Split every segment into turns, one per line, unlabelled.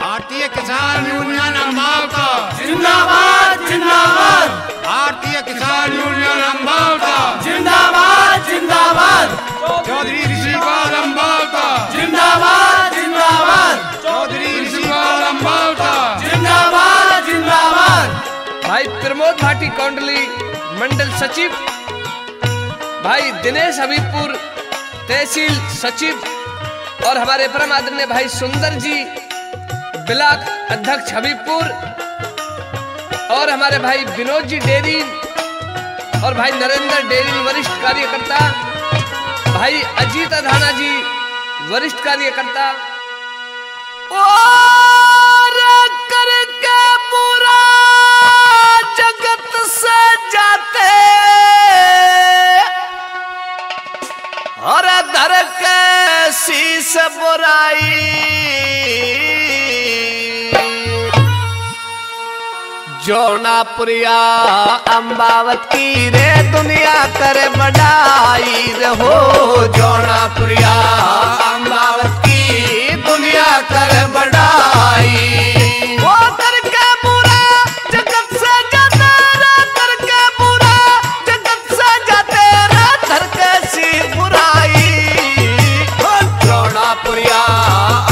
भारतीय किसान यूनियन अम्बाव का
जिंदाबाद जिंदाबाद।
भारतीय किसान यूनियन अम्बाव का
जिंदाबाद जिंदाबाद।
चौधरी ऋषिपाल अम्बाव का
जिंदाबाद जिंदाबाद।
चौधरी ऋषिपाल अम्बाव का
जिंदाबाद जिंदाबाद।
भाई प्रमोद भाटी कौंडली मंडल सचिव, भाई दिनेश हबीबपुर तहसील सचिव और हमारे परम आदरणीय भाई सुंदर जी ब्लॉक अध्यक्ष हबीबपुर और हमारे भाई विनोद जी डेरी और भाई नरेंद्र डेरी वरिष्ठ कार्यकर्ता, भाई अजीत अधाना जी वरिष्ठ कार्यकर्ता और करके पूरा जगत से जाते और धर के शीश बुराई जौनापुरिया अम्बावत की रे दुनिया करे बढ़ाई रहो।
जौनापुरिया अम्बावत की दुनिया करे बढ़ाई।
वो करके बुरा जगत से जाते रे, करके बुरा जगत से जाते रे, धर के शीश बुराई
जौनापुरिया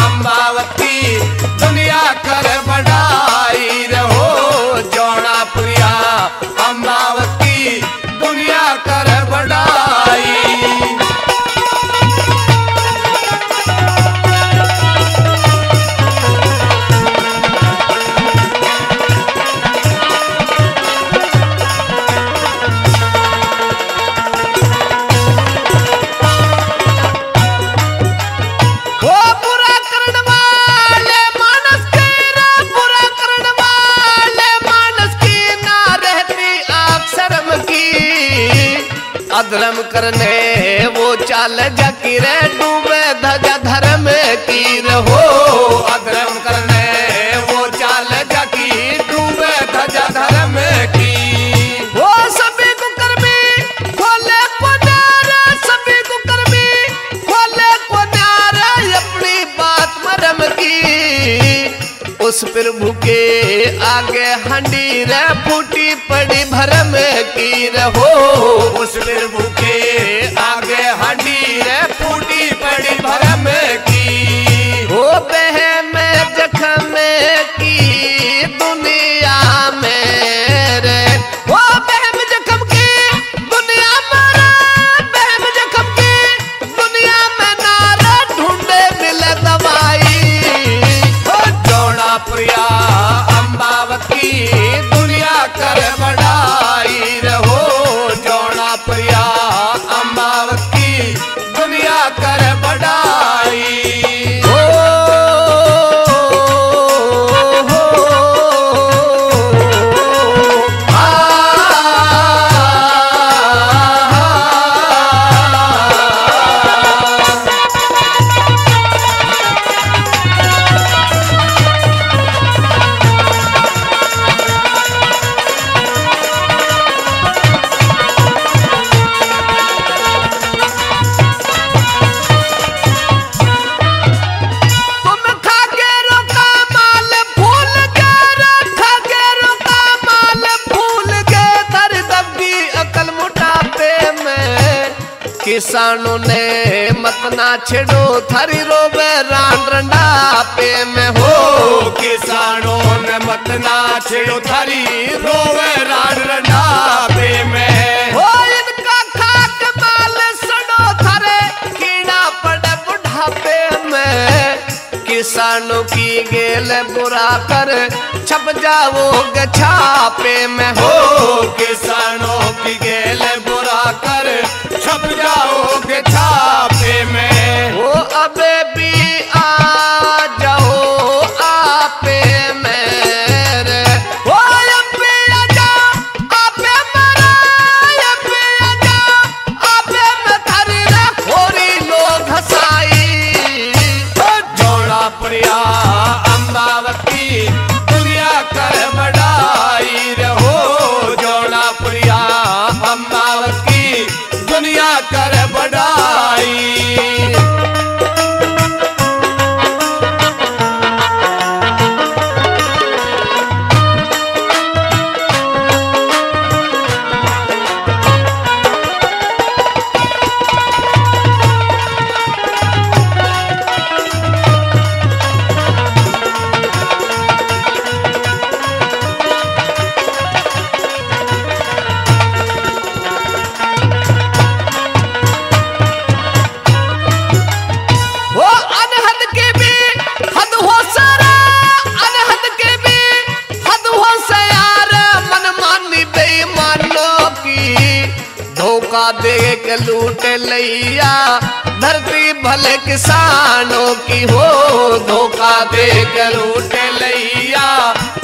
अम्बावत की दुनिया करे बढ़ाई रहो। जौनापुरिया अम्बावत की दुनिया करे बढ़ाई।
अधर्म करने वो चाल जकी रे डूबे धजा धर्म की रहो।
अधर्म करने वो चाल जकी डूबे धजा धर्म की।
वो सभी को कर्मी खोले को न्यारे, सभी को कर्मी खोले को न्यारे अपनी बात मरम की। उस प्रभु के आगे हंडी रे फूटी पड़ी भरम की रहो।
उस प्रभु के आगे हंडी रे फूटी पड़ी भरम की।
हो बहम जखम की दुनिया में रे, हो बहम जखम की दुनिया में रे, बहम जखम की दुनिया में नारा ढूंढे मिले दवाई।
जौनापुरिया अम्बावत की दुनिया कर बढ़ाई रहो। जौनापुरिया अम्बावत की दुनिया कर बढ़ाई।
किसानों ने मत ना छेड़ो थारी रोबे रान रंडापे में हो।
किसानों ने मत ना छेड़ो थारी रोवे रान रंडापे में
हो। इनका खाक माल सड़ो थारे कीड़ा पड़े बुढ़ापे में। किसानों की गेल बुरा कर छप जाओगे छापे में हो।
किसानों की गेल बुरा कर छप जाओगे छापे में।
वो अबे भी आ जाओ आपे मेरे, वो अबे आ जाओ आपे मेरे, अबे आ जाओ आपे में थारी रे खोरी लोग हंसाई।
जौनापुरिया अम्बावत की दुनिया कर बढ़ाई रहो। जौनापुरिया धोखा दे के लूट लिया धरती भले किसानों की हो। धोखा दे के लूट लिया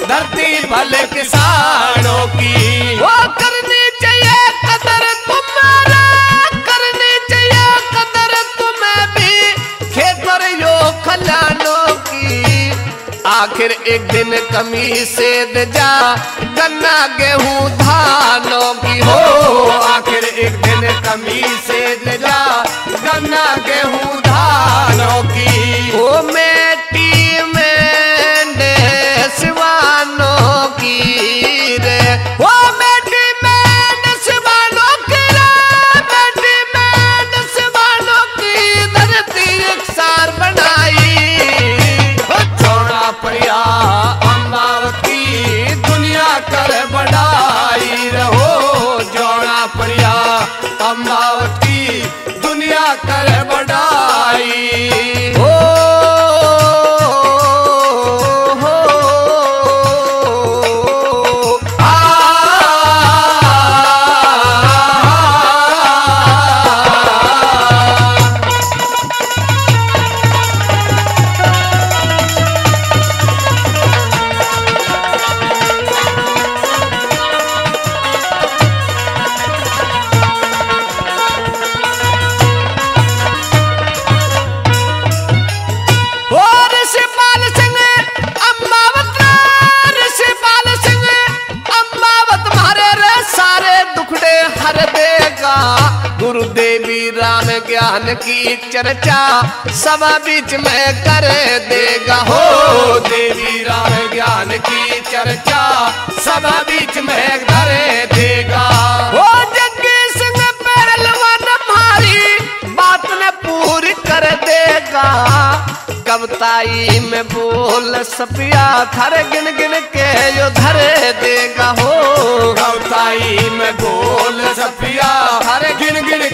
धरती भले किसानों की। वो करनी चाहिए कदर तुम्हारा, करनी चाहिए कदर तुम्हें भी खेतरियों खलिहानों की। आखिर एक दिन कमी से दे जा गन्ना गेहूं धानों की हो। आखिर एक दिन कमी से दे जा गन्ना गेहूं धानों की। ओ मेटी में देशवानों की रे, ओ मेटी में देशवानों की रे, मेटी में देशवानों की धरती एक सार बनाई। छोड़ा परिया अम्बावती दुनिया कर बढ़ाई रहो। जोड़ा परिया अम्बावती दुनिया कर बढ़ाई हो। गुरुदेवी राम ज्ञान की चर्चा सभा बीच में कर देगा हो। देवी राम ज्ञान की चर्चा सभा बीच में कर देगा हो। जग्गी सिंह पहलवान हमारी बात ने पूरी कर देगा। कविताई में बोल सपिया थर गिन गिन के जो धर देगा हो। कविताई में बोल सपिया थर गिन गिन